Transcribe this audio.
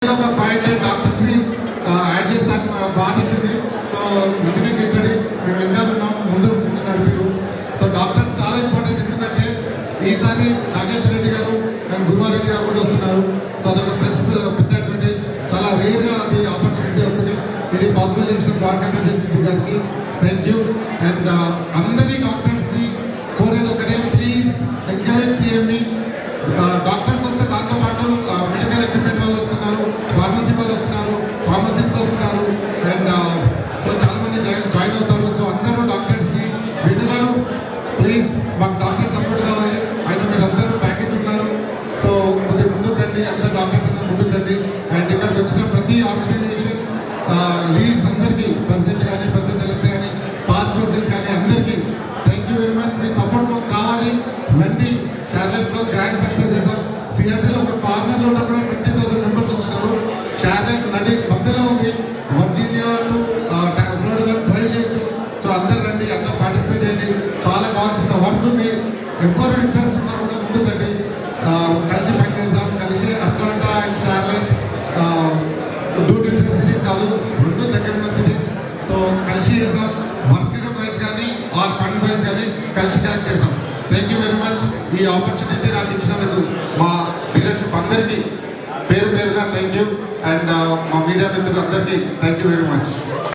500 doctors add చేస్తాను బాగా ఇచ్చింది. సో అందుకే గెట్టడి మేము వెళ్ళాలన్నాం ముందు నడిపి. సో డాక్టర్స్ చాలా ఇంపార్టెంట్, ఎందుకంటే ఈసారి నాగేశ్వర రెడ్డి గారు అండ్ గురువారెడ్డి గారు కూడా వస్తున్నారు. సో అదొక ప్లస్ పెద్ద అడ్వాంటేజ్. చాలా రేర్గా అది ఆపర్చునిటీ వస్తుంది. ఇది పాసిబుల్ చేసిన ద్వారకారెడ్డి గారికి థ్యాంక్ యూ. అండ్ అందరి డాక్టర్స్ని కోరేది ఒకటే, ప్లీజ్ ఎంకరేజ్ చేయండి. డాక్టర్స్ వస్తే దాంతోపాటు మెడికల్ ఎక్విప్మెంట్ వాళ్ళు వస్తున్నారు, ఫార్మసీ వాళ్ళు వస్తున్నారు, ఫార్మసిస్ట్ వస్తున్నారు, అండ్ సో చాలా మంది జాయిన్ అవుతారు. సో అందరూ డాక్టర్స్కి వింటున్నారు, ప్లీజ్ మాకు డాక్టర్ సపోర్ట్ కావాలి. అయినా మీరు అందరూ ప్యాకెట్ ఉన్నారు. సో కొద్దిగా ముందుకు రండి, అందరు డాక్టర్స్ అందరూ ముందుకు రండి. అండ్ ఇక్కడికి వచ్చిన ప్రతి ఆర్గనైజేషన్ లీడ్స్ అందరికీ, ప్రెసిడెంట్ కానీ, ప్రెసిడెంట్ ఎలక్ట్ కానీ, పాస్ట్ ప్రెసిడెంట్స్ కానీ అందరికీ thank you very much. Me support మాకు కావాలి. రండి, షార్లెట్లో గ్రాండ్ సక్సెస్ చేద్దాం. సిఆర్టీలో ఒక కార్నర్లో ఉన్నప్పుడు 50,000 మెంబర్స్ వచ్చినారు. షార్లెట్ నడి మధ్యలో ఉంది. వర్జీనియా టు రోడ్ వరకు డ్రైవ్ చేయొచ్చు. సో అందరు రండి, అందరు పార్టిసిపేట్ చేయండి. చాలా బాగా వర్క్ ఉంది. ఎవరు ఇంట్రెస్ట్ ఉన్నా కూడా ముందుకు రండి. కలిసి పని చేద్దాం. కలిసి Atlanta and Charlotte 2 different cities కాదు, 2 దగ్గర ఉన్న సిటీస్. సో కలిసి చేద్దాం. వర్క్ వైజ్ కానీ ఆర్ ఫండ్ వైజ్ కానీ కలిసి కనెక్ట్ చేద్దాం. Thank you very much. ఈ ఆపర్చునిటీ నాకు ఇచ్చినందుకు మా డీలర్షిప్ అందరికీ పేరు పేరుగా థ్యాంక్ యూ. అండ్ మా మీడియా మిత్రులు అందరికీ థ్యాంక్ యూ వెరీ మచ్.